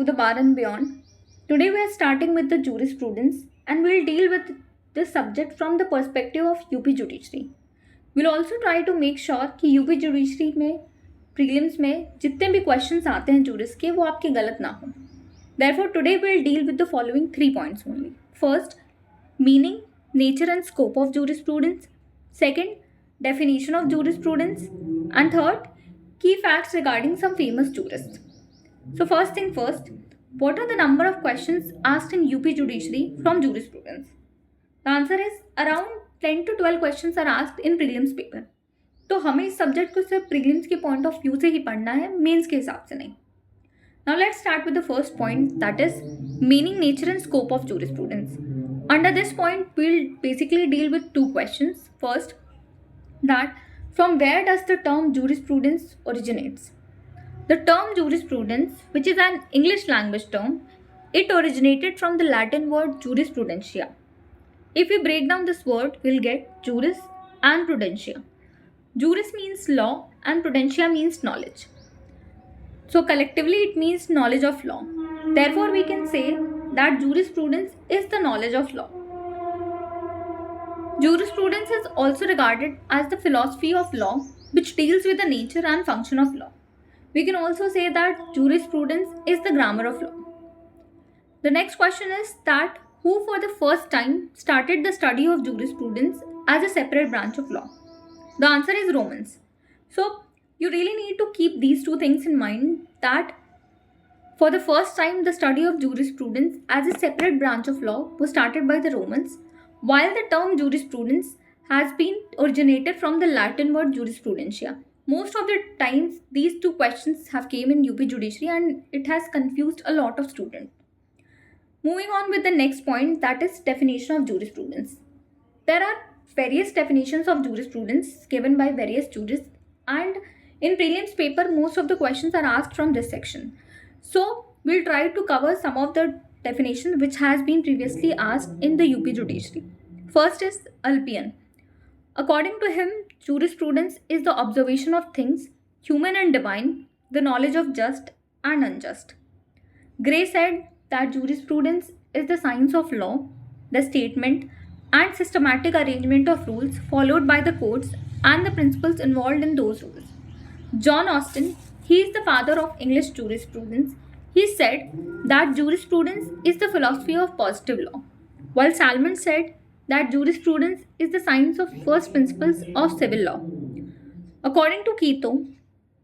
to the bar and beyond. Today we are starting with the jurisprudence and we'll deal with this subject from the perspective of UP judiciary. We'll also try to make sure कि UP judiciary में prelims में जितने भी questions आते हैं juris के वो आपके गलत ना हो. Therefore today we'll deal with the following 3 points only. First, meaning, nature and scope of jurisprudence. Second, definition of jurisprudence. And third, key facts regarding some famous jurists. So first thing first, what are the number of questions asked in UP judiciary from jurisprudence? The answer is around 10 to 12 questions are asked in prelims paper. तो हमें इस subject को सिर्फ prelims के point of view से ही पढ़ना है, mains के हिसाब से नहीं. Now let's start with the first point, that is meaning, nature and scope of jurisprudence. Under this point, we'll basically deal with two questions. First, that from where does the term jurisprudence originates? The term jurisprudence, which is an English language term, it originated from the Latin word jurisprudentia. If we break down this word, we'll get juris and prudentia. Juris means law and prudentia means knowledge. So collectively it means knowledge of law. Therefore we can say that jurisprudence is the knowledge of law. Jurisprudence is also regarded as the philosophy of law which deals with the nature and function of law. We can also say that jurisprudence is the grammar of law. The next question is that who for the first time started the study of jurisprudence as a separate branch of law? The answer is Romans. So you really need to keep these two things in mind, that for the first time the study of jurisprudence as a separate branch of law was started by the Romans, while the term jurisprudence has been originated from the Latin word jurisprudentia. Most of the times these two questions have came in UP judiciary and it has confused a lot of students. Moving on with the next point, that is definition of jurisprudence. There are various definitions of jurisprudence given by various jurists, and in prelims paper most of the questions are asked from this section. So we'll try to cover some of the definitions which has been previously asked in the UP judiciary. First is Ulpian. According to him, jurisprudence is the observation of things, human and divine, the knowledge of just and unjust. Gray said that jurisprudence is the science of law, the statement and systematic arrangement of rules followed by the courts and the principles involved in those rules. John Austin, he is the father of English jurisprudence. He said that jurisprudence is the philosophy of positive law, while Salmon said that jurisprudence is the science of first principles of civil law. According to Quito,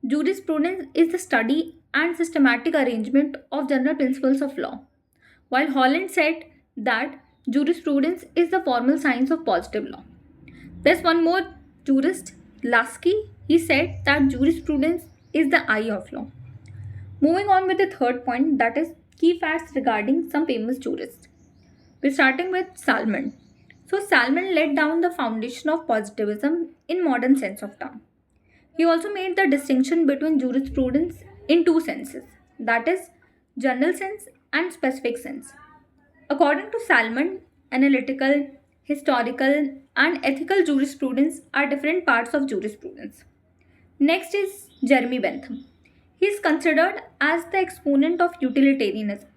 jurisprudence is the study and systematic arrangement of general principles of law, while Holland said that jurisprudence is the formal science of positive law. There's one more jurist, Lasky. He said that jurisprudence is the eye of law. Moving on with the third point, that is key facts regarding some famous jurists. We're starting with Salmon. So Salmon laid down the foundation of positivism in modern sense of term. He also made the distinction between jurisprudence in two senses, that is general sense and specific sense. According to Salmon, analytical, historical and ethical jurisprudence are different parts of jurisprudence. Next is Jeremy Bentham. He is considered as the exponent of utilitarianism,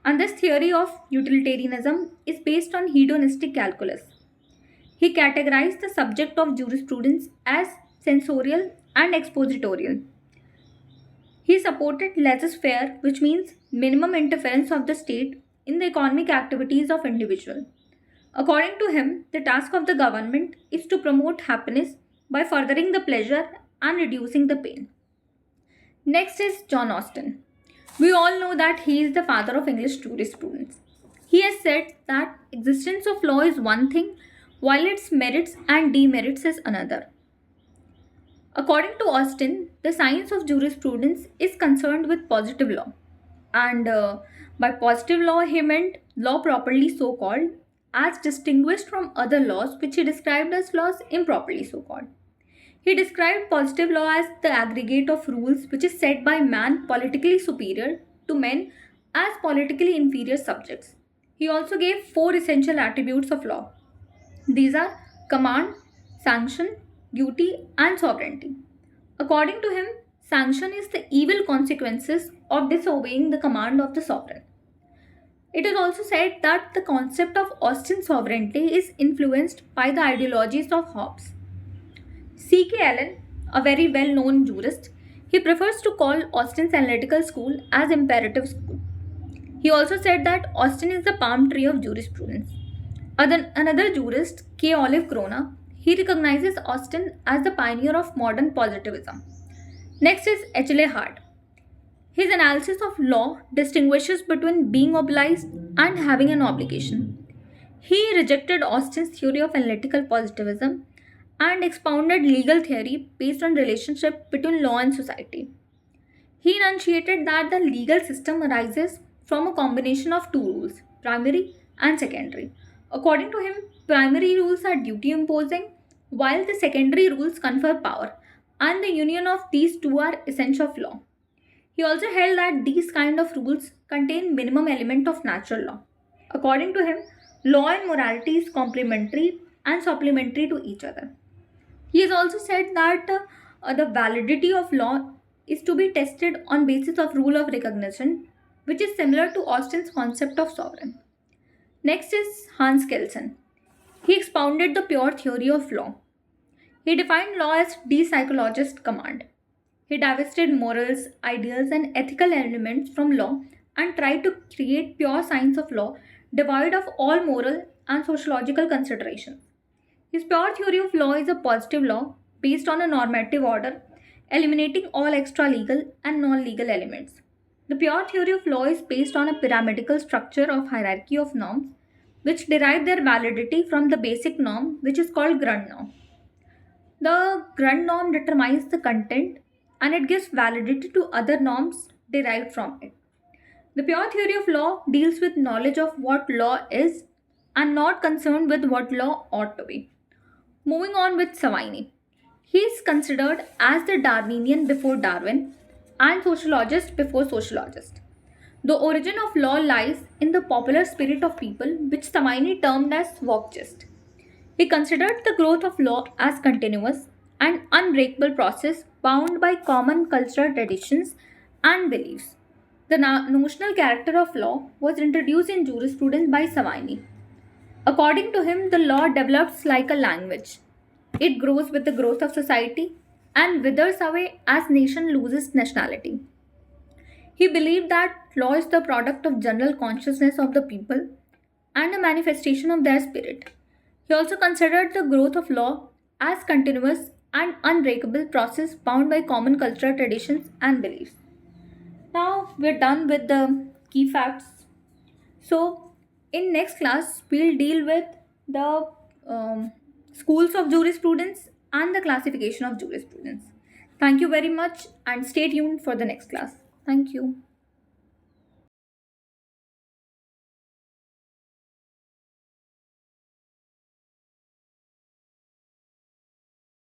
and this theory of utilitarianism is based on hedonistic calculus. He categorized the subject of jurisprudence as sensorial and expositorial. He supported laissez-faire, which means minimum interference of the state in the economic activities of individual. According to him, the task of the government is to promote happiness by furthering the pleasure and reducing the pain. Next is John Austin. We all know that he is the father of English jurisprudence. He has said that existence of law is one thing, while its merits and demerits is another. According to Austin, the science of jurisprudence is concerned with positive law. And by positive law, he meant law properly so called, as distinguished from other laws which he described as laws improperly so called. He described positive law as the aggregate of rules which is set by man politically superior to men as politically inferior subjects. He also gave 4 essential attributes of law. These are command, sanction, duty, and sovereignty. According to him, Sanction is the evil consequences of disobeying the command of the sovereign. It is also said that the concept of Austin sovereignty is influenced by the ideologies of Hobbes. C.K. Allen, a very well known jurist, he prefers to call Austin's analytical school as imperative school. He also said that Austin is the palm tree of jurisprudence. Another jurist, K. Olive Crona, he recognizes Austin as the pioneer of modern positivism. Next is H.L.A. Hart. His analysis of law distinguishes between being obliged and having an obligation. He rejected Austin's theory of analytical positivism and expounded legal theory based on relationship between law and society. He enunciated that the legal system arises from a combination of two rules, primary and secondary. According to him, primary rules are duty imposing, while the secondary rules confer power, and the union of these two are essential of law. He also held that these kind of rules contain minimum element of natural law. According to him, law and morality is complementary and supplementary to each other. He has also said that the validity of law is to be tested on basis of rule of recognition, which is similar to Austin's concept of sovereign. Next is Hans Kelsen. He expounded the pure theory of law. He defined law as de psychologist command. He divested morals, ideals, and ethical elements from law and tried to create pure science of law devoid of all moral and sociological considerations. His pure theory of law is a positive law based on a normative order, eliminating all extra legal and non legal elements. The pure theory of law is based on a pyramidal structure of hierarchy of norms, which derive their validity from the basic norm, which is called Grundnorm. The Grundnorm determines the content and it gives validity to other norms derived from it. The pure theory of law deals with knowledge of what law is and not concerned with what law ought to be. Moving on with Savigny. He is considered as the Darwinian before Darwin and sociologist before sociologist. The origin of law lies in the popular spirit of people, which Savigny termed as Volksgist. He considered the growth of law as continuous and unbreakable process bound by common cultural traditions and beliefs. The notional character of law was introduced in jurisprudence by Savigny. According to him, the law develops like a language. It grows with the growth of society and withers away as nation loses nationality. He believed that law is the product of general consciousness of the people and a manifestation of their spirit. He also considered the growth of law as continuous and unbreakable process bound by common cultural traditions and beliefs. Now we're done with the key facts. So in next class we'll deal with the schools of jurisprudence and the classification of jurisprudence. Thank you very much and stay tuned for the next class. Thank you.